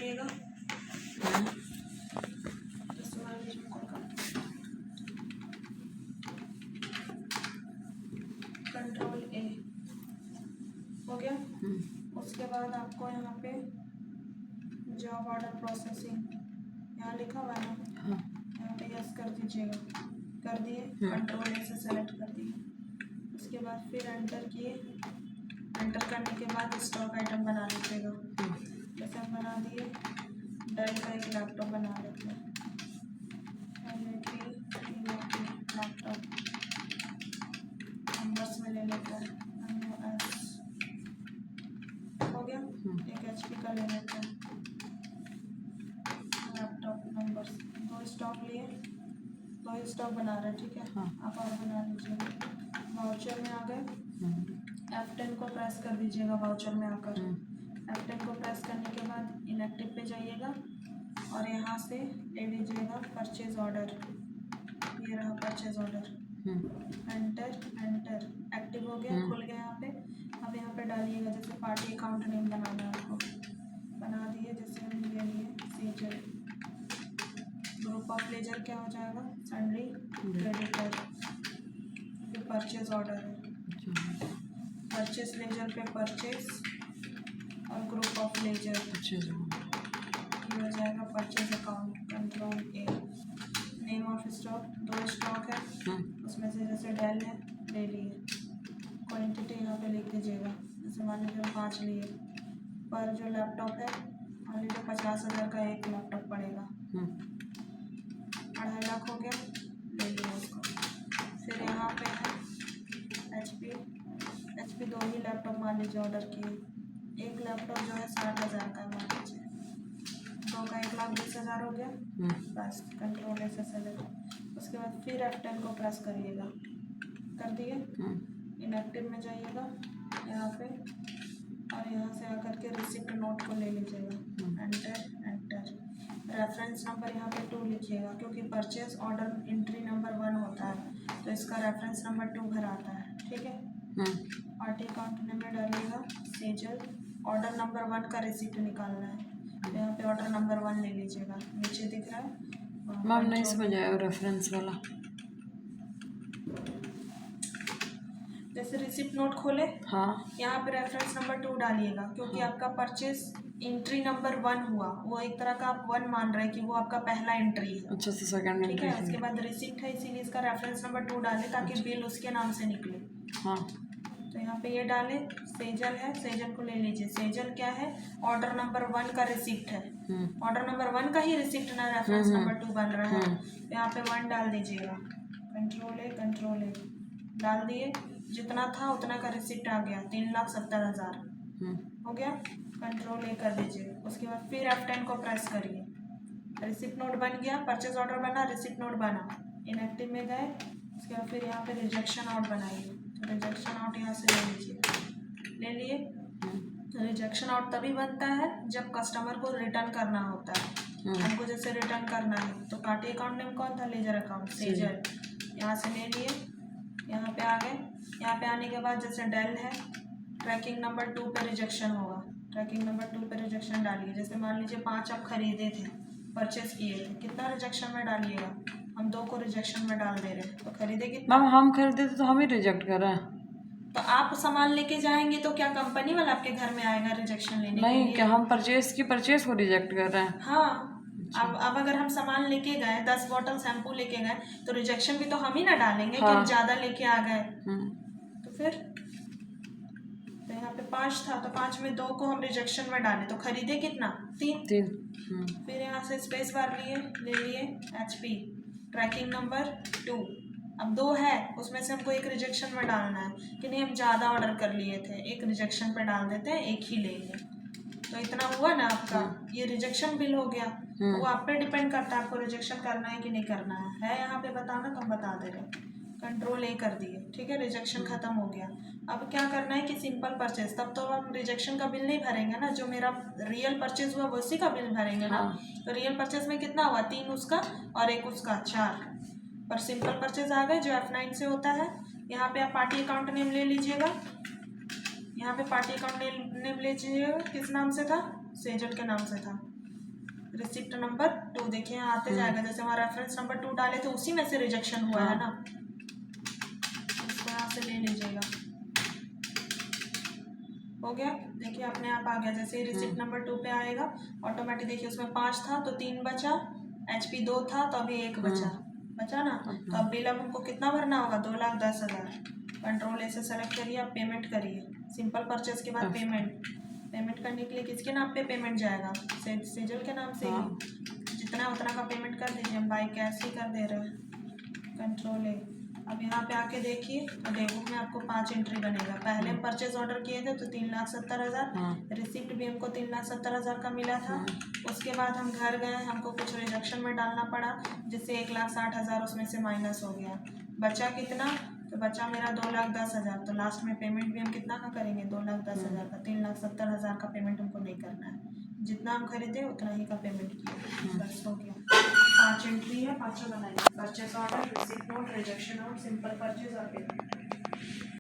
करिएगा। कंट्रोल ए हो गया। उसके बाद आपको यहाँ पे जॉब ऑर्डर प्रोसेसिंग यहाँ लिखा हुआ है ना, यहाँ पे यस कर दीजिएगा। कर दिए, कंट्रोल ए से सेलेक्ट कर दिए। उसके बाद फिर एंटर किए। एंटर करने के बाद स्टॉक आइटम बना लीजिएगा। जैसे हम बना दिए, डेल का एक लैपटॉप बना लेते हैं। लैपटॉप नंबर्स में ले लेते हैं। हो गया। एक HP का ले लेते हैं लैपटॉप नंबर्स। 2 स्टॉक लिए, 2 स्टॉक बना रहे हैं, ठीक है। आप और बना लीजिएगा। वाउचर में आ गए, F10 को प्रेस कर दीजिएगा। वाउचर में आकर F10 को प्रेस करने के बाद इनएक्टिव पे जाइएगा और यहाँ से ले लीजिएगा परचेज ऑर्डर। ये रहा purchase order. Enter enter, active हो गया, खुल गया यहाँ पे। अब यहाँ पे डालिएगा, जैसे पार्टी अकाउंट नेम बनाना है आपको, बना दिए। जैसे हम ले लिए सेजल। ग्रुप ऑफ लेजर क्या हो जाएगा, सन्ड्री क्रेडिटर। ये परचेज ऑर्डर है, परचेज लेजर पे परचेज और ग्रुप ऑफ लेजर ये हो जाएगा purchase account. Control A. Name of stock, 2 stock है, उसमें से जैसे डेल है ले लिए। क्वांटिटी यहाँ पे लिख दीजिएगा। जैसे मान लीजिए 5 लिए। पर जो लैपटॉप है मान लीजिए 50,000 का एक लैपटॉप पड़ेगा। 2.5 लाख हो गया, ले लिया उसको। फिर यहाँ पे है HP 2 ही लैपटॉप मान लीजिए ऑर्डर किए। एक लैपटॉप जो है 60,000 का मान लीजिए, 2 का 1,20,000 हो गया। बस कंट्रोल ए से सेलेक्ट। उसके बाद फिर F10 को प्रेस करिएगा। कर दिए, इनएक्टिव में जाइएगा यहाँ पे और यहाँ से आकर के रिसिप्ट नोट को ले लीजिएगा। Enter enter. रेफरेंस नंबर यहाँ पे 2 लिखिएगा, क्योंकि परचेज ऑर्डर एंट्री नंबर 1 होता है तो इसका रेफरेंस नंबर 2 घर आता है, ठीक है। पार्टी अकाउंट नंबर डालिएगा सेजल। ऑर्डर नंबर 1 का रिसिप्ट निकालना है तो यहाँ पे ऑर्डर नंबर 1 ले लीजिएगा। नीचे दिख रहा है मैम, नहीं समझ आया रेफरेंस वाला। जैसे रिसिप्ट नोट खोले, यहाँ पे रेफरेंस नंबर 2 डालिएगा, क्योंकि आपका परचेज एंट्री नंबर 1 हुआ। वो एक तरह का आप 1 मान रहे हैं कि वो आपका पहला एंट्री है। अच्छा, सेकंड एंट्री, ठीक है। उसके बाद रिसिप्ट है, इसीलिए इसका रेफरेंस नंबर 2 डाले ताकि बिल उसके नाम से निकले। तो यहाँ पे ये डाले, सेजल है, सेजल को ले लीजिए। सेजल क्या है, ऑर्डर नंबर 1 का रिसिप्ट है। ऑर्डर नंबर 1 का ही रिसिप्ट ना रेफरेंस नंबर 2 बन रहा है। यहाँ पे 1 डाल दीजिएगा। कंट्रोल ए डाल दिए। जितना था उतना का रिसिप्ट आ गया, 3,70,000 हो गया। कंट्रोल ए कर दीजिए। उसके बाद फिर F10 को प्रेस करिए। रिसिप्ट नोट बन गया, परचेज ऑर्डर बना, रिसिप्ट नोट बना। इनएक्टिव में गए, उसके बाद फिर यहाँ पे रिजेक्शन आउट बनाइए। तो रिजेक्शन आउट यहाँ से ले लीजिए। ले लिए। तो रिजेक्शन आउट तभी बनता है जब कस्टमर को रिटर्न करना होता है। हमको जैसे रिटर्न करना है तो पार्टी अकाउंट नेम कौन था, लेजर अकाउंट, सेजल। यहाँ से ले लिए, यहाँ पे आ गए। यहाँ पे आने के बाद जैसे डेल है, ट्रैकिंग नंबर 2 पे रिजेक्शन होगा। ट्रैकिंग नंबर 2 पे रिजेक्शन डालिए। जैसे मान लीजिए 5 आप खरीदे थे, परचेस किए थे, कितना रिजेक्शन में डालिएगा। हम 2 को रिजेक्शन में डाल दे रहे हैं, तो खरीदे कितना। मैम, हम खरीदे थे तो हम ही रिजेक्ट कर रहे हैं। तो आप सामान लेके जाएंगे तो क्या कंपनी वाला आपके घर में आएगा रिजेक्शन लेने के लिए? क्या हम परचेज को रिजेक्ट कर रहे हैं? हाँ। अब अगर हम सामान लेके गए, 10 बॉटल शैम्पू लेके गए, तो रिजेक्शन भी तो हम ही ना डालेंगे कि हम ज्यादा लेके आ गए। तो फिर तो यहाँ पे 5 था तो 5 में 2 को हम रिजेक्शन में डाले, तो खरीदे कितना, 3। फिर यहाँ से स्पेस बार लिए, ले लिए HP ट्रैकिंग नंबर 2। अब 2 है, उसमें से हमको एक रिजेक्शन में डालना है कि नहीं, हम ज़्यादा ऑर्डर कर लिए थे, एक रिजेक्शन पे डाल देते हैं, एक ही लेंगे। तो इतना हुआ ना आपका, ये रिजेक्शन बिल हो गया। तो वो आप पे डिपेंड करता है आपको रिजेक्शन करना है कि नहीं करना है यहाँ पे बताना तो हम बता दे रहे हैं। कंट्रोल ए कर दिए, ठीक है। रिजेक्शन खत्म हो गया। अब क्या करना है कि सिंपल परचेज, तब तो हम रिजेक्शन का बिल नहीं भरेंगे ना, जो मेरा रियल परचेज हुआ उसी का बिल भरेंगे ना। तो रियल परचेज में कितना हुआ, 3 उसका और 1 उसका, 4। पर सिंपल परचेज आ गए जो F9 से होता है। यहाँ पे आप पार्टी अकाउंट नेम ले लीजिएगा। यहाँ पे पार्टी अकाउंट नेम लीजिएगा, किस नाम से था, सेजल के नाम से था। रिसिप्ट नंबर 2 देखिए यहाँ आते जाएगा। जैसे हमारा रेफरेंस नंबर 2 डाले थे उसी में से रिजेक्शन हुआ है ना, इसको यहाँ से ले लीजिएगा। हो गया, देखिए अपने आप आ गया। जैसे ही रिसिप्ट नंबर 2 पे आएगा ऑटोमेटिक देखिए उसमें 5 था तो 3 बचा, HP 2 था तो अभी 1 बचा ना। तो अब बिल अब हमको कितना भरना होगा, 2,10,000। कंट्रोल ए से सेलेक्ट करिए, अब पेमेंट करिए। सिंपल परचेस के बाद पेमेंट करने के लिए किसके नाम पे पेमेंट जाएगा, सेजल के नाम से ही। जितना उतना का पेमेंट कर दीजिए, हम बाई कैश ही कर दे रहे हैं। कंट्रोल ए। अब यहाँ पे आके देखिए डेबुक में आपको 5 एंट्री बनेगा। पहले हम परचेज ऑर्डर किए थे तो 3,70,000, रिसिप्ट भी हमको 3,70,000 का मिला था। उसके बाद हम घर गए, हमको कुछ रिजेक्शन में डालना पड़ा जिससे 1,60,000 उसमें से माइनस हो गया। बचा कितना, तो बचा मेरा 2,10,000। तो लास्ट में पेमेंट भी हम कितना का करेंगे, 2,10,000 का। 3,70,000 का पेमेंट हमको नहीं करना है, जितना हम खरीदे उतना ही का पेमेंट किया, बस हो गया। 5 एंट्री है, 5 बनाइए। Purchase order, receipt note, rejection note, simple purchase और पेमेंट।